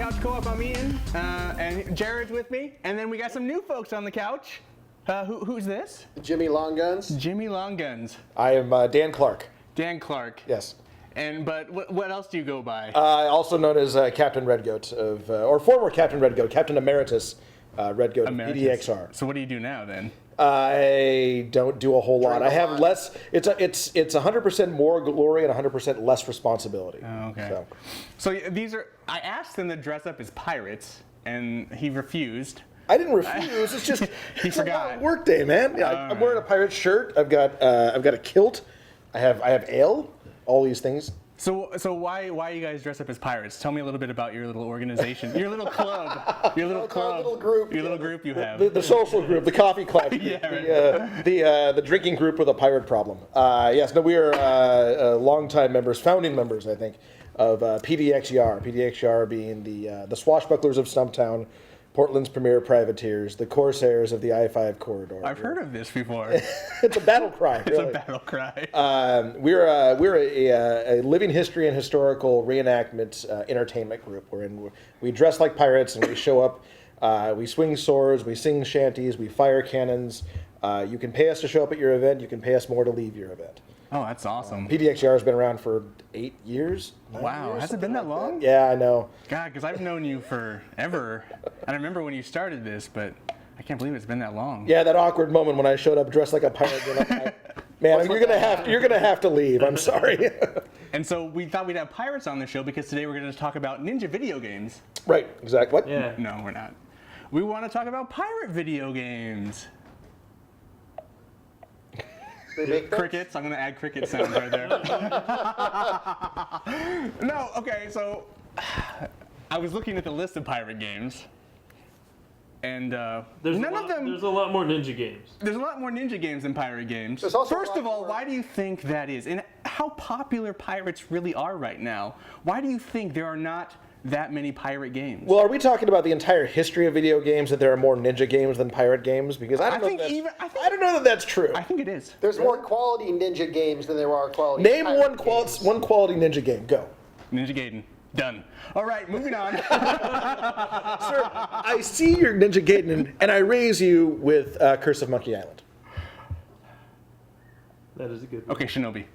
Couch Co-op. I'm Ian, and Jared's with me, and then we got some new folks on the couch. Who's this? Jimmy Longguns. Jimmy Longguns. I am Dan Clark. Dan Clark. Yes. But what else do you go by? Also known as Captain Redgoat or former Captain Redgoat, Captain Emeritus Redgoat of PDXYar. So what do you do now then? I don't do a whole lot. I have less. It's 100% more glory and 100% less responsibility. Oh, okay. So these are. I asked him to dress up as pirates, and he refused. I didn't refuse. It's just he forgot. A long work day, man. Yeah, I'm wearing a pirate shirt. I've got a kilt. I have ale. All these things. So why you guys dress up as pirates? Tell me a little bit about your little organization, your little club, your little group you have. The social group, the coffee club, yeah, right. the drinking group with a pirate problem. Yes, no, we are longtime members, founding members, I think, of PDXYar. PDXYar being the swashbucklers of Stumptown, Portland's premier privateers, the corsairs of the I-5 corridor. I've heard of this before. It's a battle cry. It's really. A battle cry. We're a living history and historical reenactment entertainment group. We dress like pirates and we show up. We swing swords, we sing shanties, we fire cannons. You can pay us to show up at your event. You can pay us more to leave your event. Oh, that's awesome. PDXYar has been around for 8 years. Wow, has it been that long? Yeah, I know. God, because I've known you forever. And I remember when you started this, but I can't believe it's been that long. Yeah, that awkward moment when I showed up dressed like a pirate. Man, you're gonna have to leave. I'm sorry. And so we thought we'd have pirates on the show because today we're going to talk about ninja video games. Right, exactly. What? Yeah. No, we're not. We want to talk about pirate video games. They make Crickets. I'm going to add cricket sounds right there. No, okay, so I was looking at the list of pirate games, and There's none of them. There's a lot more ninja games. There's a lot more ninja games than pirate games. There's also First a lot of all, more- why do you think that is? And how popular pirates really are right now? Why do you think there are not that many pirate games? Well, are we talking about the entire history of video games, that there are more ninja games than pirate games? Because I don't know that that's true. I think it is. There's more quality ninja games than there are quality Name pirate games. one quality ninja game. Go. Ninja Gaiden. Done. All right, moving on. Sir, I see your Ninja Gaiden and I raise you with Curse of Monkey Island. That is a good one. Okay, Shinobi.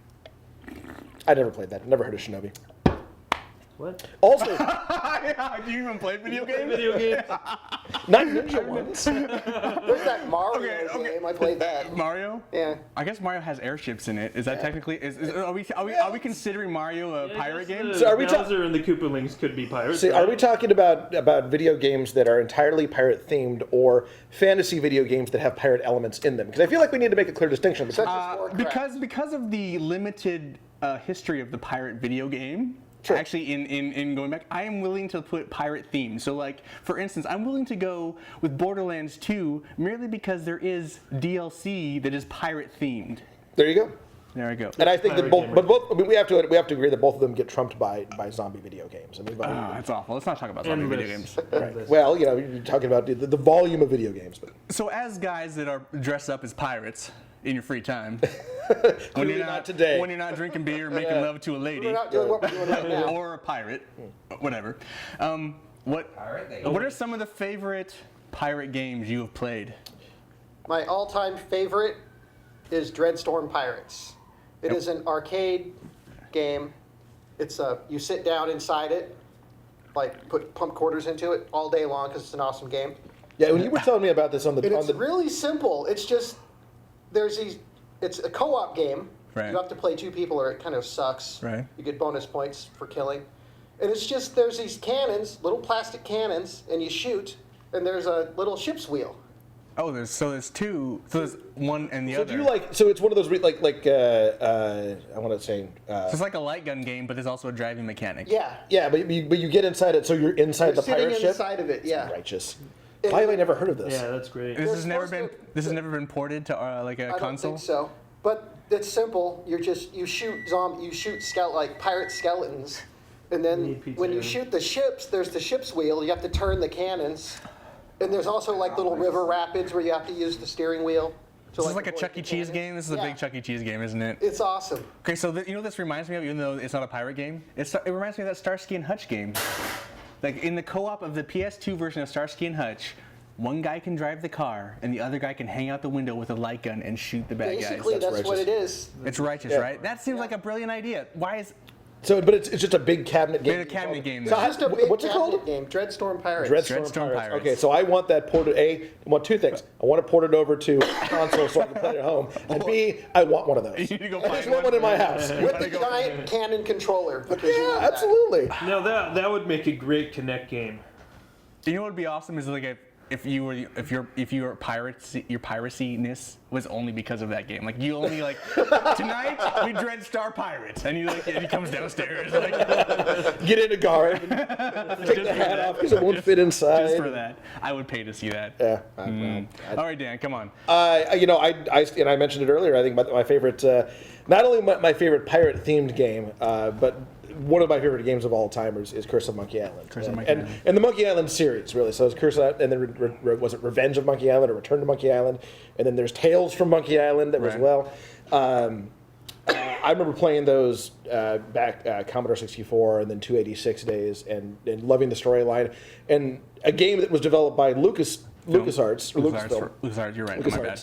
I never played that. Never heard of Shinobi. What? Also, Do you even play video games? Video games? not ninja ones. There's that Mario game. I played that. Mario? Yeah. I guess Mario has airships in it. Is that technically? Are we considering Mario a pirate game? So are we Bowser and the Koopalings could be pirates. See, right? are we talking about video games that are entirely pirate themed or fantasy video games that have pirate elements in them? Because I feel like we need to make a clear distinction. Such as Warcraft. Because of the limited history of the pirate video game. Sure. Actually, in going back, I am willing to put pirate themes. So, like, for instance, I'm willing to go with Borderlands 2 merely because there is DLC that is pirate themed. There you go. There I go. And I think that we have to agree that both of them get trumped by zombie video games. I mean, That's awful. Let's not talk about zombie video games. right. Well, you're talking about the volume of video games. But. So, as guys that are dressed up as pirates in your free time, when you're not today. when you're not drinking beer or making love to a lady, We're not doing what we're doing right now. or a pirate, whatever. What are some of the favorite pirate games you have played? My all-time favorite is Dreadstorm Pirates. It is an arcade game. It's you sit down inside it, like pump quarters into it all day long because it's an awesome game. Yeah, when you were telling me about this It's really simple. It's just it's a co-op game. Right. You have to play two people or it kind of sucks. Right. You get bonus points for killing. And it's just there's these cannons, little plastic cannons, and you shoot, and there's a little ship's wheel. Oh, there's two. So there's one and the other. do you like? So it's one of those I want to say. So it's like a light gun game, but there's also a driving mechanic. Yeah. Yeah, but you get inside it, so you're inside the Sitting pirate ship. inside of it, yeah. Righteous. Why have I never heard of this? Yeah, that's great. This has never supposed been to- ported to like a I don't console. think so. But it's simple. You shoot pirate skeletons, and then Need pizza when you in. shoot the ships, there's the ship's wheel. You have to turn the cannons, and there's also like little river rapids where you have to use the steering wheel. This is like a Chuck E. Cheese game. This is a big Chuck E. Cheese game, isn't it? It's awesome. Okay, so you know what this reminds me of, even though it's not a pirate game? It reminds me of that Starsky and Hutch game. Like in the co-op of the PS2 version of Starsky and Hutch, one guy can drive the car and the other guy can hang out the window with a light gun and shoot the bad Basically, guys. that's what it is. It's righteous, Yeah. right? That seems like a brilliant idea. Why is So, but it's just a big cabinet game. It's a cabinet game, So though. It's just a big what's it called? cabinet game, Dreadstorm Pirates. Dreadstorm Pirates. Okay, so I want that ported. I want two things. I want to port it over to console so I can play it at home. And B, I want one of those. You need to go I just find want one in my house. With the giant cannon controller. Because you Yeah, want that. absolutely. Now that would make a great Kinect game. You know what would be awesome is like if your piracy-ness was only because of that game. Like you only like tonight we dread Star Pirates, and he comes downstairs like Get in a car, take the hat off because it won't fit inside. just for that. I would pay to see that. Yeah. All right, Dan, come on. I mentioned it earlier. I think my favorite, not only my favorite pirate-themed game, but one of my favorite games of all time is Curse of Monkey Island. Curse of Monkey and, Island. and the Monkey Island series, really. So it's Curse of, and then was it Revenge of Monkey Island or Return to Monkey Island? And then there's Tales from Monkey Island that was Right. well. I remember playing those back Commodore 64 and then 286 days and loving the storyline. And a game that was developed by LucasArts, or Lucasfilm. LucasArts, you're right. My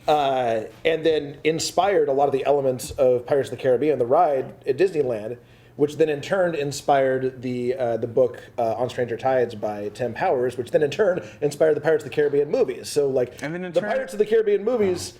bad. And then inspired a lot of the elements of Pirates of the Caribbean, the ride at Disneyland, which then in turn inspired the book On Stranger Tides by Tim Powers, which then in turn inspired the Pirates of the Caribbean movies. So like And then in the turn- Pirates of the Caribbean movies,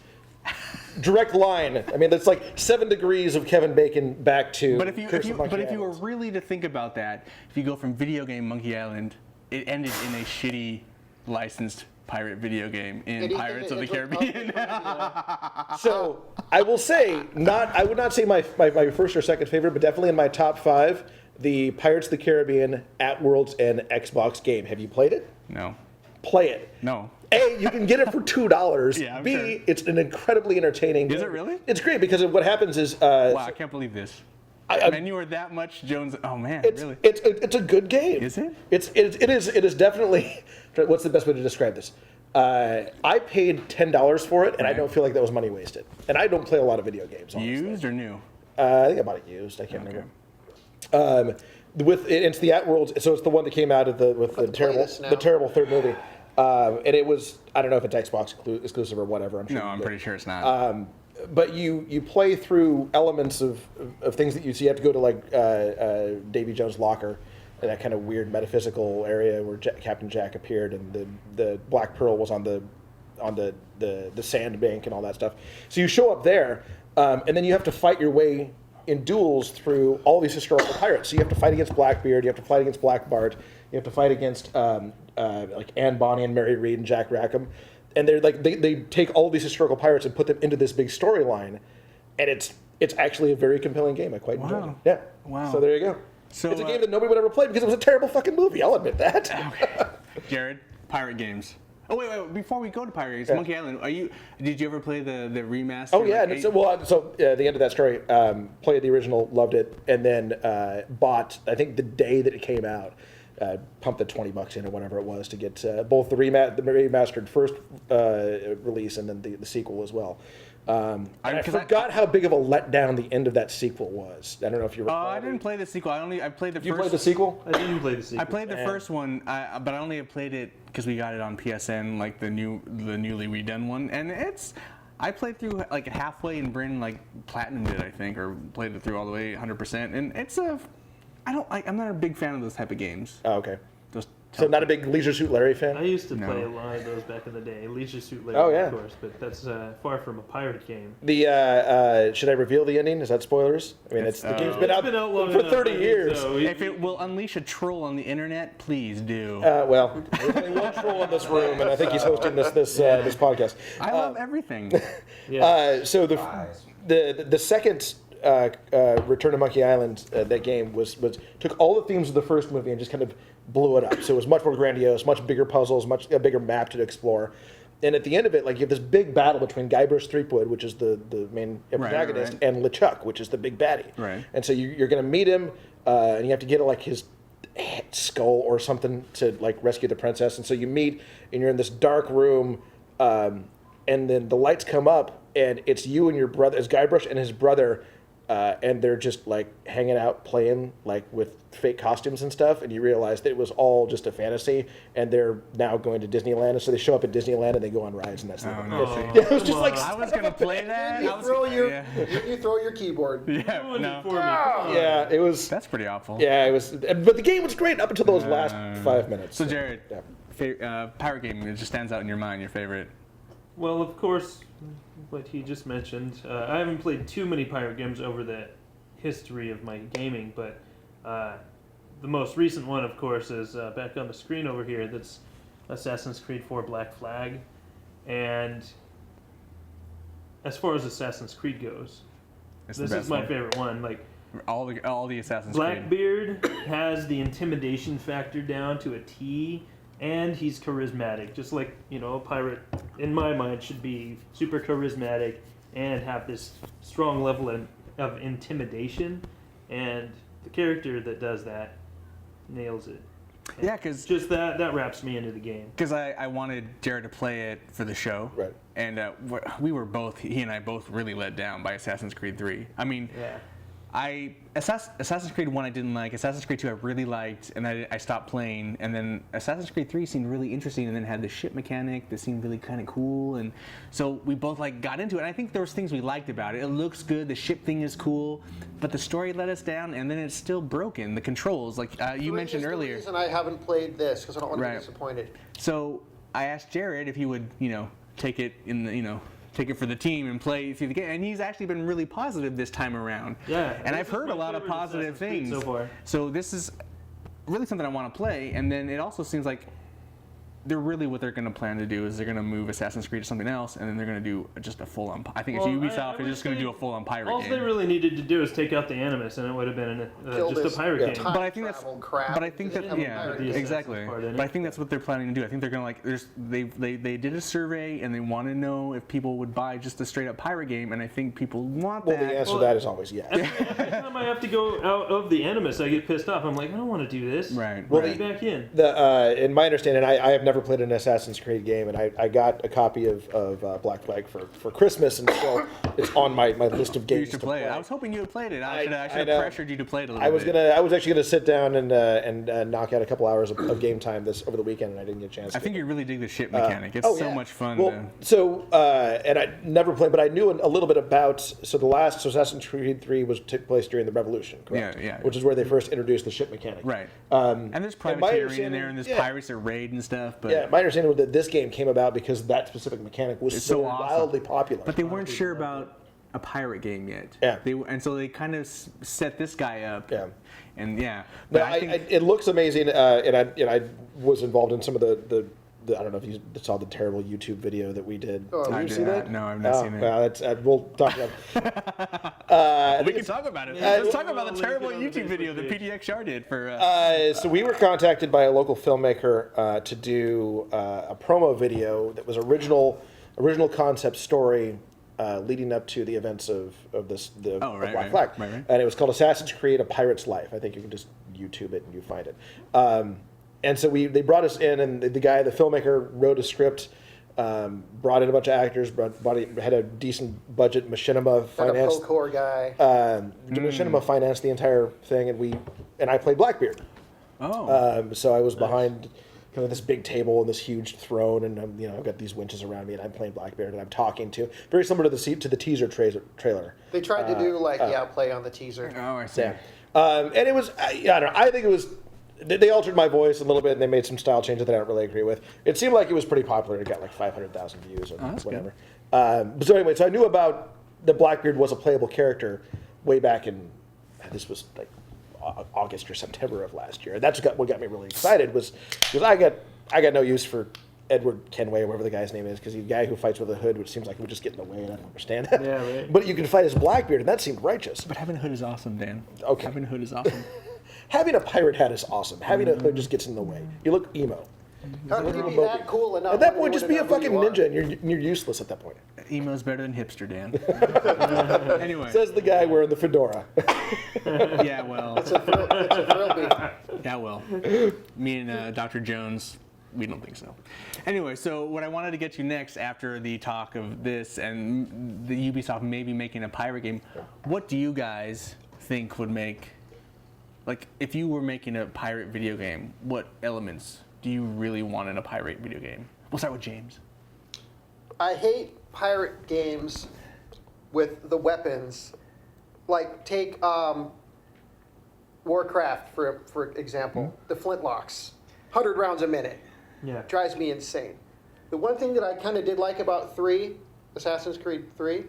direct line. I mean, that's like 7 degrees of Kevin Bacon back to But if you Curse of Monkey were Island. really to think about that, if you go from video game Monkey Island, it ended in a shitty licensed pirate video game in Anything Pirates that of the ends with Caribbean. So I will say, I would not say my first or second favorite, but definitely in my top 5, the Pirates of the Caribbean at World's End Xbox game. Have you played it? No. Play it. No. A, you can get it for $2. Yeah, I'm B, sure. it's an incredibly entertaining. Is game. it really? It's great because what happens is. Wow, I can't believe this. I- Man, you were that much Jones. Oh man, It's, really? it's a good game. Is it? It is definitely. What's the best way to describe this? I paid $10 for it, and I Right. don't feel like that was money wasted. And I don't play a lot of video games. Honestly. Used or new? I think I bought it used. I can't remember. It's the At Worlds, so it's the one that came out of the play this now. terrible third movie, and it was, I don't know if it's Xbox exclusive or whatever. I'm sure. No, you I'm get. pretty sure it's not. But you play through elements of things that you see. You have to go to like Davy Jones' locker, in that kind of weird metaphysical area where Captain Jack appeared, and the Black Pearl was on the sandbank and all that stuff. So you show up there, and then you have to fight your way in duels through all these historical pirates. So you have to fight against Blackbeard, you have to fight against Black Bart, you have to fight against like Anne Bonny and Mary Read and Jack Rackham. And they're like they take all these historical pirates and put them into this big storyline, and it's actually a very compelling game. I quite enjoyed it. Yeah. Wow. So there you go. So, it's a game that nobody would ever play because it was a terrible fucking movie. I'll admit that. Jared, pirate games. Oh wait! Before we go to pirate games, Yeah. Monkey Island. Did you ever play the remaster? Oh yeah. like, And the end of that story. Played the original, loved it, and then bought. I think the day that it came out. Pumped the $20 in or whatever it was to get both the remastered first release and then the sequel as well. I forgot how big of a letdown the end of that sequel was. I don't know if you recall. I didn't play the sequel. I played the You first. played the sequel? I didn't play the sequel. I played the first one, but I only played it because we got it on PSN, like the newly redone one, and I played through like halfway, and Bryn like platinumed it, I think, or played it through all the way 100%, and I'm not a big fan of those type of games. Oh, okay. Those So not a big Leisure Suit Larry fan? I used to No. play a lot of those back in the day. Leisure Suit Larry, Oh, yeah. of course, but that's far from a pirate game. The should I reveal the ending? Is that spoilers? I mean, the game's been out, long for enough, 30 I think, years. so If it will unleash a troll on the internet, please do. Well, there's only one troll in this room, and I think he's hosting this podcast. I love everything. So the second Return to Monkey Island, that game was took all the themes of the first movie and just kind of blew it up. So it was much more grandiose, much bigger puzzles, a bigger map to explore. And at the end of it, like you have this big battle between Guybrush Threepwood, which is the main protagonist, right. and LeChuck, which is the big baddie. Right. And so you're going to meet him, and you have to get like his skull or something to like rescue the princess. And so you meet, and you're in this dark room, and then the lights come up, and it's you and your brother, it's Guybrush and his brother, and they're just like hanging out playing like with fake costumes and stuff, and you realize that it was all just a fantasy, and they're now going to Disneyland, and so they show up at Disneyland and they go on rides, and that's Oh, the no. Yeah, it was just like I was gonna play that. You I was throw your yeah. you throw your keyboard. Yeah, Ruined no. it for me. Come on. yeah, it was. That's pretty awful. Yeah, it was. But the game was great up until those last 5 minutes. So Jared, Yeah. pirate game that just stands out in your mind, your favorite. Well, of course, what he just mentioned. I haven't played too many pirate games over the history of my gaming, but the most recent one, of course, is back on the screen over here. That's Assassin's Creed 4 Black Flag. And as far as Assassin's Creed goes, It's the this best is my one. favorite one. Like, All the Assassin's Creed. Blackbeard has the intimidation factor down to a T, and he's charismatic. Just like, a pirate, in my mind, should be super charismatic and have this strong level of intimidation. And the character that does that nails it. And Yeah, 'cause- just that wraps me into the game. Because I wanted Jared to play it for the show. Right. And he and I both really let down by Assassin's Creed 3. I mean, Yeah. Assassin's Creed 1 I didn't like, Assassin's Creed 2 I really liked, and I stopped playing, and then Assassin's Creed 3 seemed really interesting, and then had the ship mechanic that seemed really kind of cool, and so we both got into it, and I think there was things we liked about it. It looks good, the ship thing is cool, but the story let us down, and then it's still broken. The controls, like you mentioned earlier. That's the reason I haven't played this, because I don't want to Right. be disappointed. So I asked Jared if he would, take it in the, take it for the team and play through the game, and he's actually been really positive this time around. Yeah, and this I've is heard my a lot of favorite positive Assassin's Creed things so far. So this is really something I want to play, and then it also seems like what they're going to plan to do is they're going to move Assassin's Creed to something else, and then they're going to do just a full-on. I think Well, it's I Ubisoft. They're would just going to say do a full-on pirate All game. they really needed to do is take out the Animus, and it would have been Kill just this a pirate game. time But I think that's. travel crap. But I think They that didn't have a pirate game. exactly. part in it. But I think that's what they're planning to do. I think they're gonna they did a survey and they want to know if people would buy just a straight up pirate game, and I think people want Well, that. the answer to that is always yes. Every time I have to go out of the Animus, I get pissed off. I'm like, I don't want to do this. Right. Well, right. Get back in. In my understanding, I have never played an Assassin's Creed game, and I got a copy of Black Flag for Christmas, and so it's on my list of You games used to play it. I was hoping you had played it. I should have know. pressured you to play it a little I was bit. I was actually gonna sit down and knock out a couple hours of game time this over the weekend, and I didn't get a chance. I think you really dig the ship mechanic. It's so yeah. much fun. Well, so and I never played, but I knew a little bit about. So the last Assassin's Creed 3 took place during the Revolution, correct? Yeah. Which is where they first introduced the ship mechanic. right. And And there's my privateering in understanding- there, and there's yeah. pirates that raid and stuff. But Yeah, my understanding was that this game came about because that specific mechanic was It's so so awesome. wildly popular. But they weren't sure about a pirate game yet. Yeah. And so they kind of set this guy up. Yeah. And yeah. No, But I think it looks amazing, and I was involved in some of the I don't know if you saw the terrible YouTube video that we did. Oh, Did I you did see not. that? No, I've not seen it. Well, that's, we'll talk about. we can talk about it. Yeah, Let's talk about the we'll terrible link it on the YouTube video that Facebook PDXYar did for. So we were contacted by a local filmmaker to do a promo video that was original concept story leading up to the events of Oh, of right, Black right, Flag, right. and it was called Assassin's Creed: A Pirate's Life. I think you can just YouTube it and you find it. And so they brought us in, and the filmmaker wrote a script, brought in a bunch of actors, had a decent budget. Machinima Got a financed. Procore guy. Machinima financed the entire thing, and I played Blackbeard. So I was behind kind of this big table and this huge throne, and I've got these winches around me, and I'm playing Blackbeard, and I'm talking to very similar to the teaser trailer. They tried to do play on the teaser. Oh, I see. Yeah, and it was I don't know. I think it was. They altered my voice a little bit, and they made some style changes that I don't really agree with. It seemed like it was pretty popular. It got like 500,000 views or that's whatever. So anyway, so I knew about that Blackbeard was a playable character way back in. This was like August or September of last year. And that's what got me really excited was because I got no use for Edward Kenway or whatever the guy's name is, because he's a guy who fights with a hood, which seems like he would just get in the way, and I don't understand that. Yeah, right. But you can fight as Blackbeard, and that seemed righteous. But having a hood is awesome, Dan. Okay. Having a hood is awesome. Having a pirate hat is awesome. Having a hood just gets in the way. You look emo. How could you be Mopey. that cool enough? At that when point, you just be a wouldn't know fucking who you ninja, and you're useless at that point. Emo's better than hipster, Dan. Anyway. Says the guy wearing the fedora. Yeah, well. are. It's a thrill beat. Yeah, well. Me and Dr. Jones we don't think so. Anyway, so what I wanted to get to next after the talk of this and the Ubisoft maybe making a pirate game, what do you guys think would make, like, if you were making a pirate video game, what elements do you really want in a pirate video game? We'll start with James. I hate pirate games with the weapons. Like, take Warcraft, for example. The flintlocks. 100 rounds a minute. Yeah. Drives me insane. The one thing that I kind of did like about 3, Assassin's Creed 3,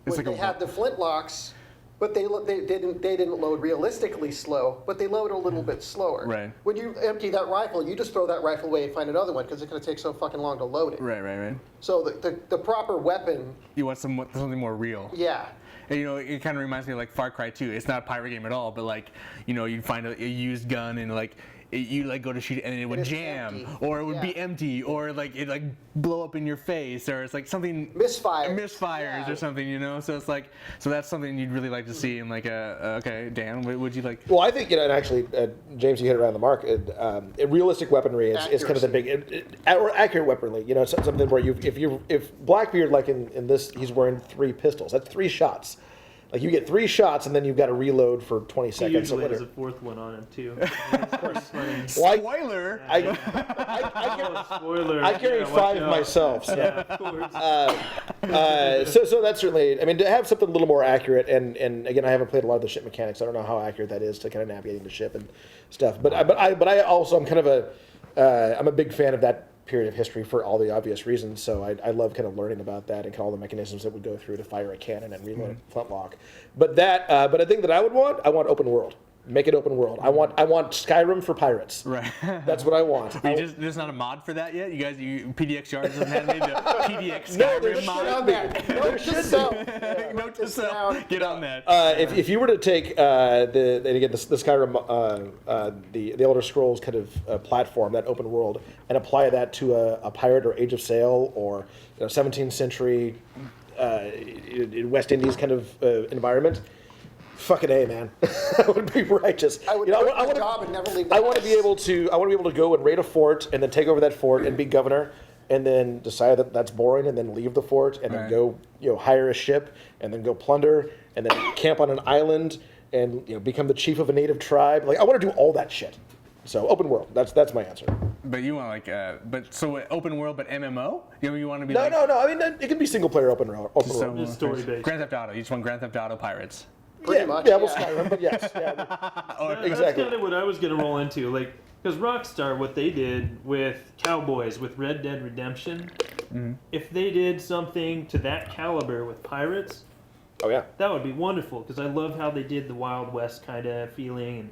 was like they had the flintlocks, but they didn't load realistically slow, but they load a little bit slower. Right. When you empty that rifle, you just throw that rifle away and find another one because it's going to take so fucking long to load it. Right. So the proper weapon, You want something more real. yeah. And, you know, it kind of reminds me of like Far Cry 2. It's not a pirate game at all, but like, you know, you'd find a used gun and like, you like go to shoot it and it would jam, empty. or it would be empty, or like it like blow up in your face, or it's like something misfires or something, you know. So it's like, so that's something you'd really like to see in like okay, Dan, what would you like? Well, I think, you know, and actually, James, you hit it around the mark. Realistic weaponry is kind of the big, or accurate weaponry. You know, something where if Blackbeard, like in this, he's wearing 3 pistols. That's 3 shots. Like, you get 3 shots, and then you've got to reload for 20 seconds. He usually has a 4th one on him, too. Spoiler! Spoiler. I carry 5 myself. So. Yeah, of course. So that's certainly, I mean, to have something a little more accurate, and again, I haven't played a lot of the ship mechanics. I don't know how accurate that is to kind of navigating the ship and stuff. But I also, I'm kind of I'm a big fan of that period of history for all the obvious reasons. So I love kind of learning about that and kind of all the mechanisms that would go through to fire a cannon and reload a flintlock. But but I think that I want open world. Make it open world. I want Skyrim for pirates. Right. That's what I want. There's not a mod for that yet? You guys, PDXYar doesn't have made the PDX Skyrim mod? There should sell. Note to self. Get on that. If you were to take the Skyrim, the Elder Scrolls kind of platform, that open world, and apply that to a pirate or Age of Sail or 17th century West Indies kind of environment, fucking A, man. That would be righteous. I would quit my job and never leave the I want to house. be able to go and raid a fort and then take over that fort and be governor, and then decide that that's boring, and then leave the fort and then go hire a ship and then go plunder and then camp on an island and become the chief of a native tribe. Like, I want to do all that shit. So open world. That's my answer. But you want so open world, but MMO? You want to be No. I mean, it can be single player open world. Just story-based. Grand Theft Auto. You just want Grand Theft Auto Pirates. Pretty much. Yeah, well, Skyrim, but yes. Yeah. That's Exactly. kind of what I was going to roll into. Like, because Rockstar, what they did with Cowboys, with Red Dead Redemption, if they did something to that caliber with Pirates, Oh, yeah. that would be wonderful. Because I love how they did the Wild West kind of feeling, and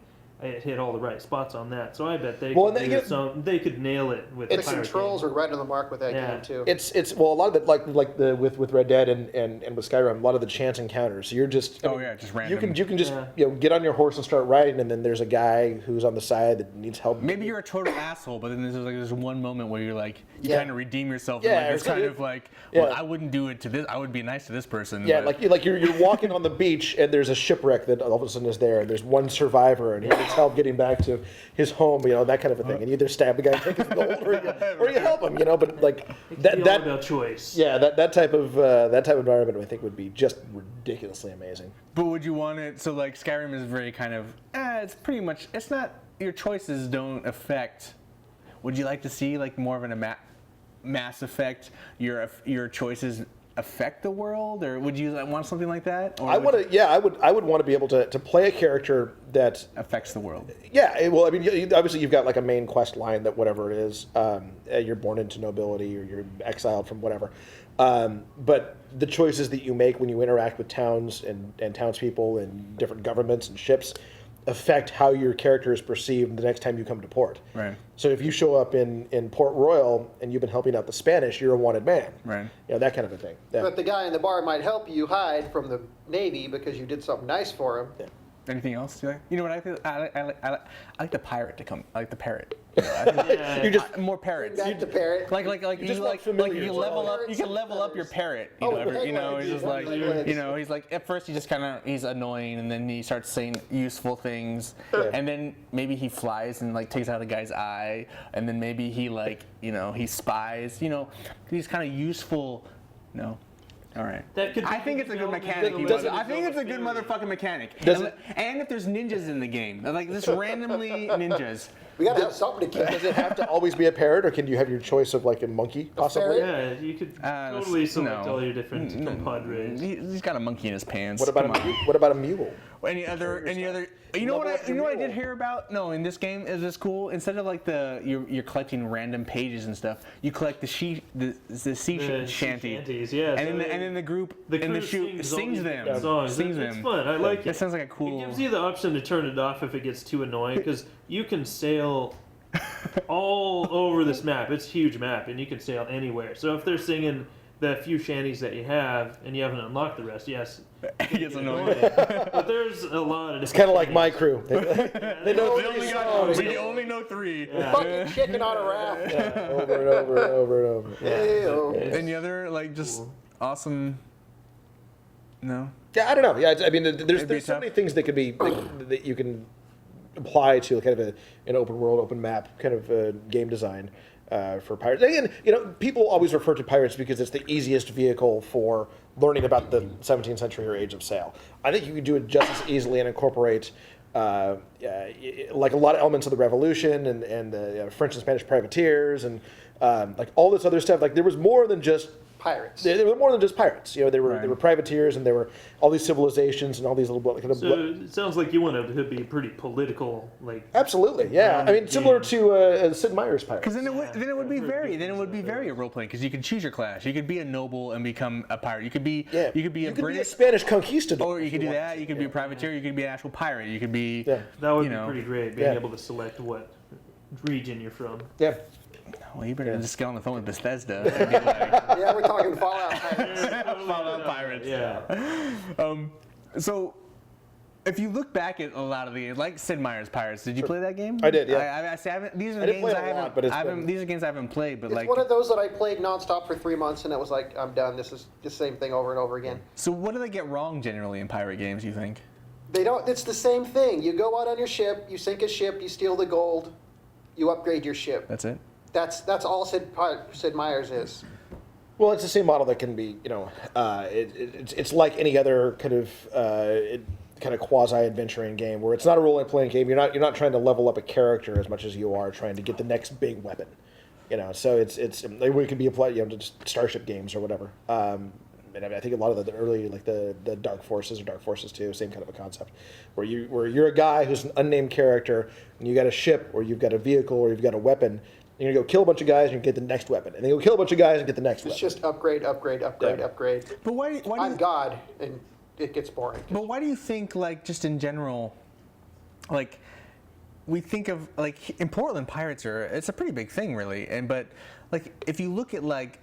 it hit all the right spots on that. So I bet they they could nail it with The Pirate controls game. are right on the mark with that game too. It's a lot of the with Red Dead and with Skyrim, a lot of the chance encounters. So you're just just random. You can just get on your horse and start riding, and then there's a guy who's on the side that needs help. Maybe you're a total asshole, but then there's one moment where you're like you Yeah. kind of redeem yourself. Yeah, and it's or kind so- of like, yeah. well, I wouldn't do it to this. I would be nice to this person. Yeah, but- like you're walking on the beach, and there's a shipwreck that all of a sudden is there, and there's one survivor, and he needs help getting back to his home, that kind of a thing. And you either stab the guy and take his gold, or you help him, But like It that could be all about choice. yeah, that type of environment, I think, would be just ridiculously amazing. But would you want it? So like Skyrim is very kind of. It's pretty much. It's not. Your choices don't affect. Would you like to see like more of a Mass Effect? Your choices affect the world, or would you want something like that? Or I would want to be able to play a character that affects the world. Yeah, well, I mean, obviously you've got like a main quest line that whatever it is, you're born into nobility or you're exiled from whatever. But the choices that you make when you interact with towns and townspeople and different governments and ships affect how your character is perceived the next time you come to port. Right. So if you show up in Port Royal and you've been helping out the Spanish, you're a wanted man. Right. That kind of a thing. Yeah. But the guy in the bar might help you hide from the Navy because you did something nice for him. Yeah. Anything else? You like? You know what I feel? I like the pirate to come. I like the parrot. You know, I think Yeah. You just more parrots. Back to parrot. Like just you want like familiar you as level well. up. You can level up your parrot. You Oh, know, with you know, legs, he's just yeah, like with legs. you know, he's like at first he's annoying, and then he starts saying useful things, and then maybe he flies and like takes out a guy's eye, and then maybe he like he spies. You know, these kind of useful. No. All right. That could I be think it's a good development mechanic. of you the know. I think it's a good theory. motherfucking mechanic. Does it- And if there's ninjas in the game, like this randomly ninjas. We gotta have something to Does kill. it have to always be a parrot, or can you have your choice of like a monkey, possibly? ferret? Yeah, you could Uh, totally select no. all your different compadres. He's got a monkey in his pants. What about Come on. what about a mule? Any other? You know what? Level up You know what I your did mule. hear about? No, in this game is this cool. Instead of like you're collecting random pages and stuff, you collect the sea shanties. Shanties, yeah. And then the group The in the crew shoot sings all sings these them. different songs. Sings It's them. fun. I like That it. sounds like a It cool. gives you the option to turn it off if it gets too annoying, because you can sail all over this map. It's a huge map, and you can sail anywhere. So if they're singing the few shanties that you have, and you haven't unlocked the rest, yes, It gets annoying. but there's a lot of. It's kind of like my crew. They know We only got. We only know 3. Fucking chicken on a raft. over and over and over and over. Hey-o. Any other like just awesome? No. Yeah, I don't know. Yeah, I mean, It'd be there's so tough. many things that could be that you can apply to kind of an open world, open map kind of game design for pirates. Again, people always refer to pirates because it's the easiest vehicle for learning about the 17th century or Age of Sail. I think you could do it just as easily and incorporate like a lot of elements of the Revolution and the French and Spanish privateers and like all this other stuff. Like there was more than just Pirates. They were more than just pirates. There were Right. privateers, and there were all these civilizations and all these little kind of. So it sounds like you want it to be pretty political, like. Absolutely, yeah. I mean, similar to Sid Meier's pirates. Because then it would be very a role playing. Because you could choose your class. You could be a noble and become a pirate. You could be Yeah. you could be a British. Spanish conquistador. Or you could do that. You could be a privateer. You could be an actual pirate. You could be. Yeah. That would you be know. pretty great, being Yeah. able to select what region you're from. Yeah. Well, you better just get on the phone with Bethesda and be like, Yeah, we're talking Fallout Pirates. Fallout Pirates. Yeah. So, if you look back at a lot of the, like Sid Meier's Pirates, did you play that game? I did, yeah. I see, I haven't, these are I didn't games play I it a lot, haven't. but it's I haven't been- these are games I haven't played, but It's like. one of those that I played nonstop for 3 months, and it was like, I'm done. This is the same thing over and over again. So what do they get wrong generally in pirate games? You think? They don't. It's the same thing. You go out on your ship, you sink a ship, you steal the gold, you upgrade your ship. That's it. That's all Sid Meier's is. Well, it's the same model that can be, it's like any other kind of quasi-adventuring game where it's not a role-playing game. You're not trying to level up a character as much as you are trying to get the next big weapon. So it's it could be applied, just Starship games or whatever. And I think a lot of the early, like the Dark Forces or Dark Forces 2, same kind of a concept, where you're a guy who's an unnamed character, and you got a ship, or you've got a vehicle, or you've got a weapon. And you're gonna go kill a bunch of guys, and you get the next weapon, and then you go kill a bunch of guys and get the next It's weapon. just upgrade, upgrade, upgrade, Yeah. upgrade. But why do I'm you, God, and it gets boring. But why do you think, like, just in general, like, we think of, like, in Portland, pirates it's a pretty big thing, really. But, like, if you look at, like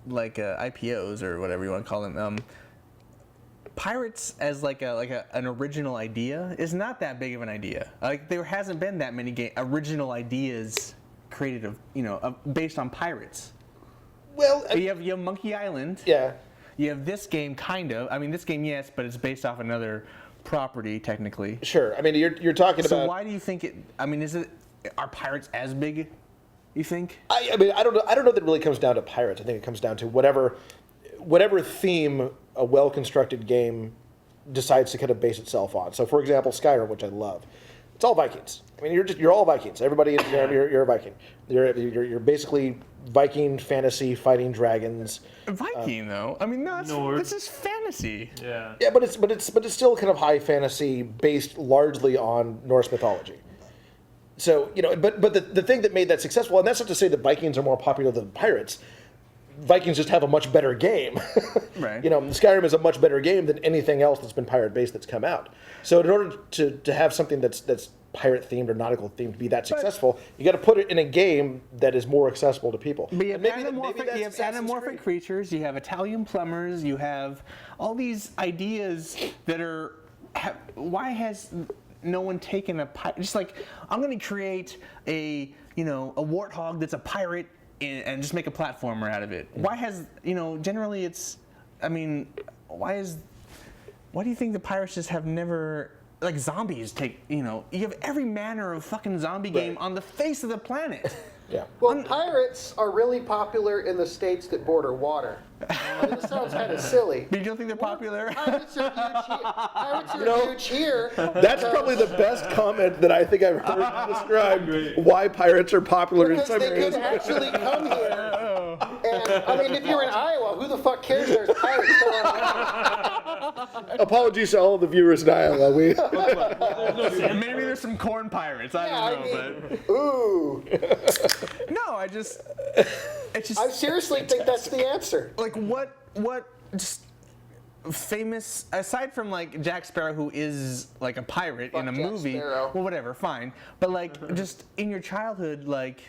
IPOs or whatever you want to call them, pirates as an original idea is not that big of an idea. Like, there hasn't been that many original ideas created based on pirates. Well, You have Monkey Island. yeah. You have this game, kind of. I mean, this game, yes, but it's based off another property, technically. Sure. I mean, you're talking So about. why do you think it? I mean, are pirates as big? You think? I mean, I don't know. I don't know that it really comes down to pirates. I think it comes down to whatever theme a well-constructed game decides to kind of base itself on. So, for example, Skyrim, which I love, it's all Vikings. I mean, you're all Vikings. Everybody, you're a Viking. You're basically Viking fantasy fighting dragons. Viking, though. I mean, no, Norse. this is fantasy. Yeah. Yeah, but it's still kind of high fantasy based largely on Norse mythology. So, but the thing that made that successful, and that's not to say that Vikings are more popular than pirates. Vikings just have a much better game. Right. Skyrim is a much better game than anything else that's been pirate based that's come out. So in order to have something that's pirate themed or nautical themed to be that successful, you got to put it in a game that is more accessible to people. But you have And anamorphic, that's Assassin's Creed. creatures. You have Italian plumbers. You have all these ideas that are why has no one taken a pirate? Just like, I'm going to create a warthog that's a pirate and just make a platformer out of it. Why has, generally it's, I mean, why do you think the pirates just have never, like zombies take, you have every manner of fucking zombie game on the face of the planet. Yeah. Well, pirates are really popular in the states that border water. I mean, this sounds kind of silly. But you don't think they're popular? Pirates are huge here. That's probably the best comment that I think I've heard to describe why pirates are popular in Because some they areas. could actually come here. And, I mean, if you're in Iowa, who the fuck cares there's pirates going on? Apologies to all of the viewers in Iowa. Maybe there's some corn pirates. I don't know, Ooh. but no, it's just. I seriously think that's the answer. Like what just famous aside from like Jack Sparrow, who is like a pirate in a Jack movie. Sparrow. Well, whatever, fine. But like just in your childhood, like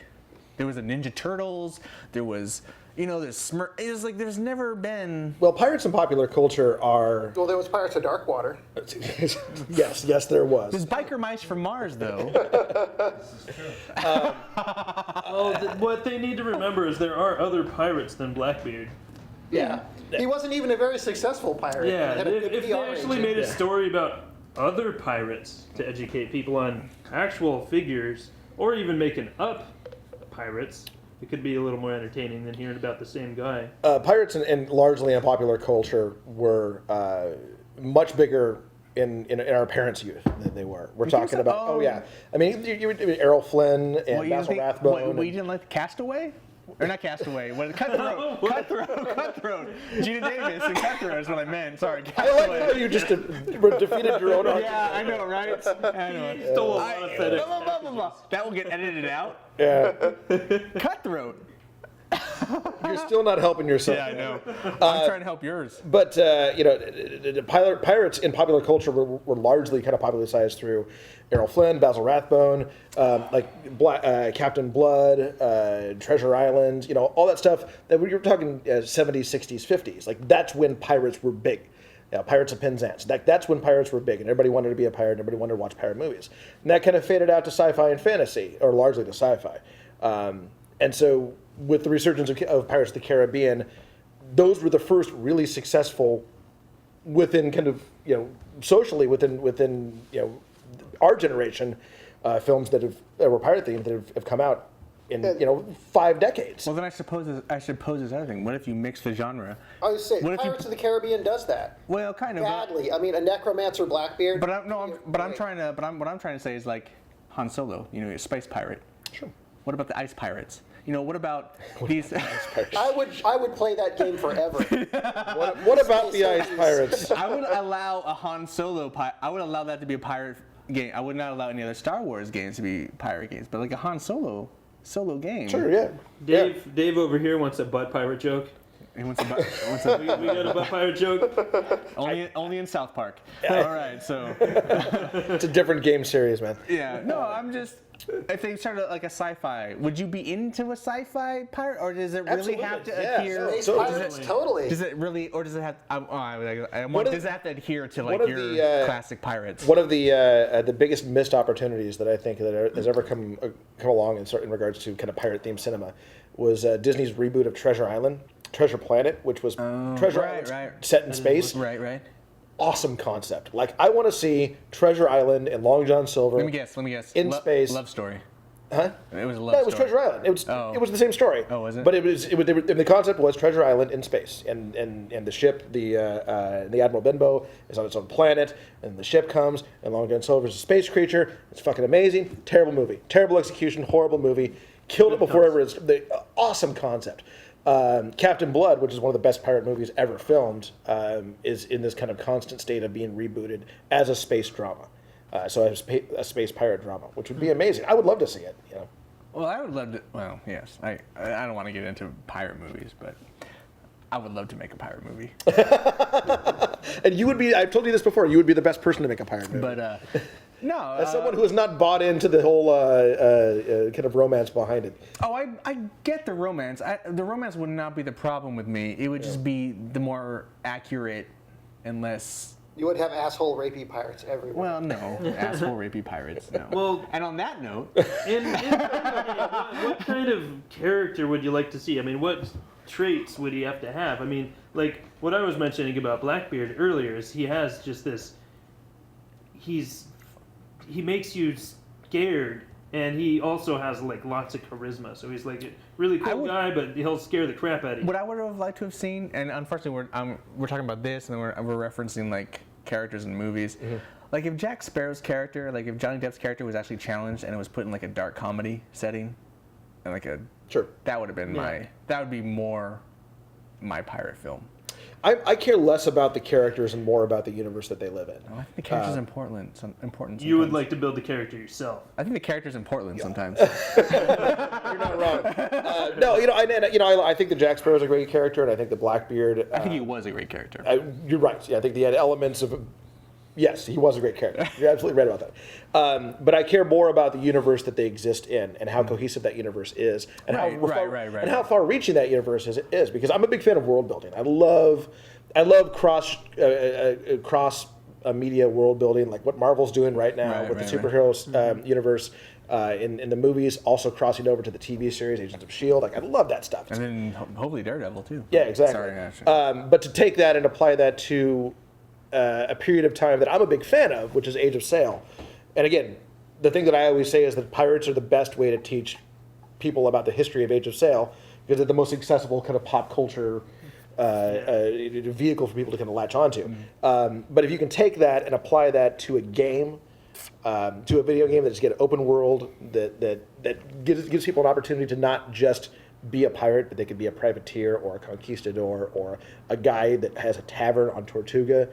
there was a Ninja Turtles. There was. There's it was like there's never been. Well, pirates in popular culture are. Well, there was Pirates of Darkwater. yes, there was. There's biker mice from Mars, though. What they need to remember is there are other pirates than Blackbeard. Yeah. He wasn't even a very successful pirate. Yeah, He had a good if they PR actually agent. made a story about other pirates to educate people on actual figures, or even making up pirates, it could be a little more entertaining than hearing about the same guy. Pirates and largely in popular culture were much bigger in our parents' youth than they were. We're talking about, I mean, you Errol Flynn and Basil Rathbone. You didn't like Castaway? Or not Castaway, Cutthroat. Gina Davis and Cutthroat is what I meant. Sorry, I Castaway. like how you just defeated your own argument. Yeah, I know, right? I know. He stole a lot of FedEx. Blah. That will get edited out. Yeah. Cutthroat. You're still not helping yourself. Yeah, I know. I'm trying to help yours. But pirates in popular culture were largely kind of popularized through Errol Flynn, Basil Rathbone, Captain Blood, Treasure Island, all that stuff. That we were talking 70s, 60s, 50s. Like that's when pirates were big. Pirates of Penzance. That's when pirates were big, and everybody wanted to be a pirate. And everybody wanted to watch pirate movies, and that kind of faded out to sci-fi and fantasy, or largely to sci-fi. And so, with the resurgence of Pirates of the Caribbean, those were the first really successful within kind of socially within our generation films that were pirate themed that have come out in 5 decades. Well, then I should pose this other thing. What if you mix the genre? I was saying, Pirates of the Caribbean does that. Well, kind of. Badly. I mean, a necromancer Blackbeard. What I'm trying to say is like Han Solo, a space pirate. Sure. What about the ice pirates? What about these? I would play that game forever. What about the ice pirates? I would allow a Han Solo. I would allow that to be a pirate game. I would not allow any other Star Wars games to be pirate games. But like a Han Solo game. Sure, yeah. Dave over here wants a butt pirate joke. He wants a we got a butt pirate joke. only in South Park. All right, so It's a different game series, man. yeah. No, I'm just. If they started like a sci-fi, would you be into a sci-fi pirate, or does it really have to adhere? Space pirates, totally. Does it really, or does it have? Does it have to adhere to like one of your the, classic pirates? One of the biggest missed opportunities that I think has ever come along in regards to kind of pirate themed cinema was Disney's reboot of Treasure Planet, which was Treasure Island set in space. Right. Awesome concept. Like I want to see Treasure Island and Long John Silver. Let me guess. In space. Love story. Huh? It was a love No, it was story. Treasure Island. It was the same story. Oh, was it? But the concept was Treasure Island in space, and the ship, the Admiral Benbow, is on its own planet, and the ship comes, and Long John Silver is a space creature. It's fucking amazing. Terrible movie. Terrible execution. Horrible movie. Killed it before ever. It's the awesome concept. Captain Blood, which is one of the best pirate movies ever filmed, is in this kind of constant state of being rebooted as a space drama. So a space pirate drama, which would be amazing. I would love to see it. Well, I would love to. Well, yes. I don't want to get into pirate movies, but I would love to make a pirate movie. And you would be. I've told you this before. You would be the best person to make a pirate movie. But no. As someone who has not bought into the whole kind of romance behind it. Oh, I get the romance. The romance would not be the problem with me. It would just be the more accurate and less You would have asshole rapey pirates everywhere. Well, no, asshole rapey pirates. No. Well, and on that note, what kind of character would you like to see? I mean, what traits would he have to have? I mean, like what I was mentioning about Blackbeard earlier is he has just this. He makes you scared, and he also has like lots of charisma. So he's like a really cool guy, but he'll scare the crap out of you. what I would have liked to have seen, and unfortunately we're talking about this, and then we're referencing like characters in movies. Mm-hmm. Like if Jack Sparrow's character, like if Johnny Depp's character was actually challenged and it was put in like a dark comedy setting, and like that would have been that would be more my pirate film. I care less about the characters and more about the universe that they live in. I think the character's important. Sometimes. You would like to build the character yourself. I think the character's in Portland sometimes. You're not wrong. No, I think the Jack Sparrow is a great character, and I think the Blackbeard. I think he was a great character. You're right. Yeah, I think he had elements of. Yes, he was a great character. You're absolutely right about that. But I care more about the universe that they exist in and how cohesive that universe is, and how far-reaching that universe is. Because I'm a big fan of world building. I love cross media world building, like what Marvel's doing right now with the superheroes universe. In the movies, also crossing over to the TV series, Agents of S.H.I.E.L.D. Like, I love that stuff. And then hopefully Daredevil, too. Yeah, exactly. Sorry, but to take that and apply that to a period of time that I'm a big fan of, which is Age of Sail. And again, the thing that I always say is that pirates are the best way to teach people about the history of Age of Sail, because they're the most accessible kind of pop culture vehicle for people to kind of latch onto. But if you can take that and apply that to a game, to a video game that's open world, that gives people an opportunity to not just be a pirate, but they could be a privateer or a conquistador or a guy that has a tavern on Tortuga,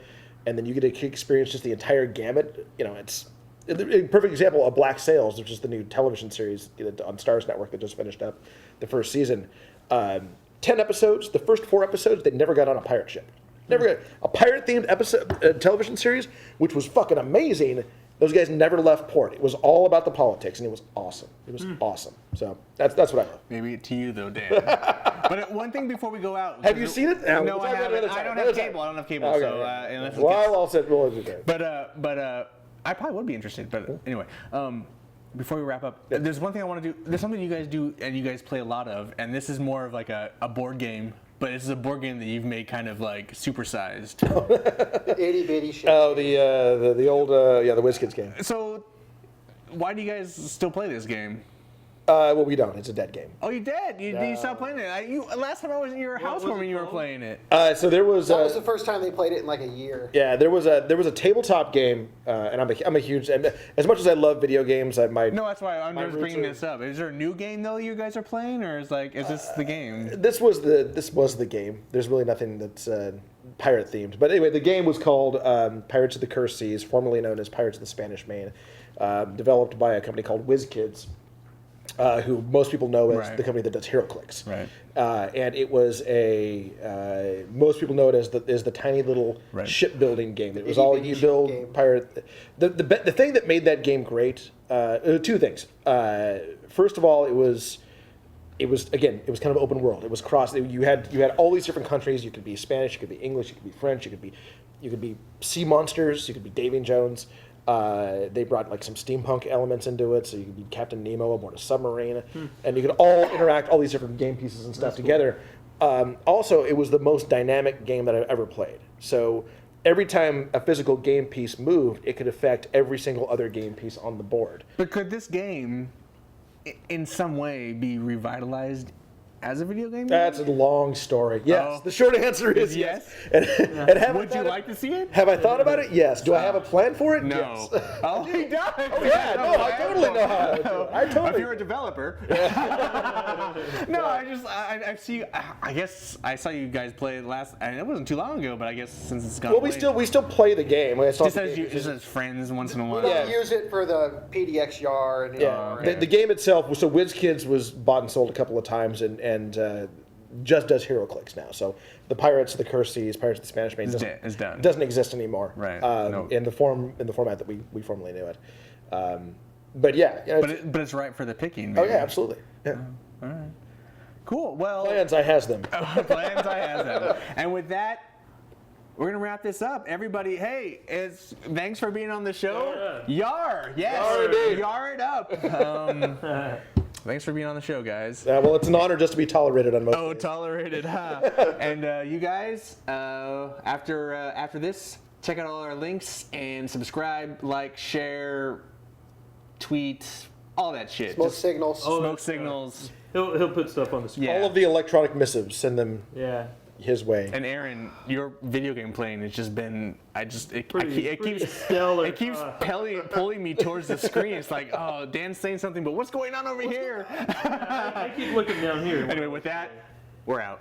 and then you get to experience just the entire gamut. It's a perfect example of Black Sails, which is the new television series on Starz Network that just finished up the first season. 10 episodes. The first 4 episodes, they never got on a pirate ship. Never got a pirate-themed episode television series, which was fucking amazing. Those guys never left port. It was all about the politics, and it was awesome. It was awesome. So that's what I love. Maybe to you though, Dan. But one thing before we go out. Have you seen it? No, I haven't. I don't have cable. Okay. So unless I'll sit. We'll do that. But I probably would be interested. But anyway, before we wrap up, there's one thing I want to do. There's something you guys do and you guys play a lot of, and this is more of like a board game. But this is a board game that you've made kind of like supersized. Itty bitty shit. Oh, the old the WizKids game. So, why do you guys still play this game? Well, we don't. It's a dead game. Oh, you did? You stopped playing it? Last time I was in your house when you were playing it. So there was. That was the first time they played it in like a year. Yeah, there was a tabletop game, and I'm a huge. And as much as I love video games, No, that's why I'm just bringing this up. Is there a new game though you guys are playing, or is this the game? This was the game. There's really nothing that's pirate themed. But anyway, the game was called Pirates of the Cursed Seas, formerly known as Pirates of the Spanish Main, developed by a company called WizKids. Who most people know as the company that does HeroClix. Right. And it was most people know it as the tiny little shipbuilding game. It was all you build pirate. The thing that made that game great, 2 things. First of all, it was kind of open world. It was cross. You had all these different countries. You could be Spanish. You could be English. You could be French. You could be sea monsters. You could be Davy Jones. They brought like some steampunk elements into it, so you could be Captain Nemo aboard a submarine, and you could all interact, all these different game pieces and stuff together. Also, it was the most dynamic game that I've ever played. So every time a physical game piece moved, it could affect every single other game piece on the board. But could this game, in some way, be revitalized as a video game? That's a long story. Yes. The short answer is yes. And would you like to see it? Have I thought about it? Yes. Do I have a plan for it? No. Yes. Oh, he does. Oh, yeah. No, I totally know how to do it. If you're a developer. No, I see. I guess I saw you guys play last, and it wasn't too long ago, but I guess since it's gone. Well, we still play the game. Just as friends once in a while. We don't use it for the PDXYar. Yeah. The game itself. So WizKids was bought and sold a couple of times, and just does HeroClix now. So the Pirates of the Cursed Seas, Pirates of the Spanish Main is done. Doesn't exist anymore. Right. In the format that we formerly knew it. But yeah. But it's right for the picking. Maybe. Oh yeah, absolutely. Yeah. All right. Cool. Well. Plans I has them. Plans I has them. And with that, we're gonna wrap this up. Everybody, hey, thanks for being on the show. Yar, yes, Yar indeed. Yar it up. Thanks for being on the show, guys. Well, it's an honor just to be tolerated on most Oh, days. tolerated, huh? And you guys, after this, check out all our links and subscribe, like, share, tweet, all that shit. Smoke Just signals. smoke signals. He'll put stuff on the screen. Yeah. All of the electronic missives, send them Yeah. his way. And Aaron, your video game playing has just been, it Pretty keeps stellar. It keeps pulling me towards the screen. It's like, oh, Dan's saying something, but what's going on over here? I keep looking down here. Anyway, with that, we're out.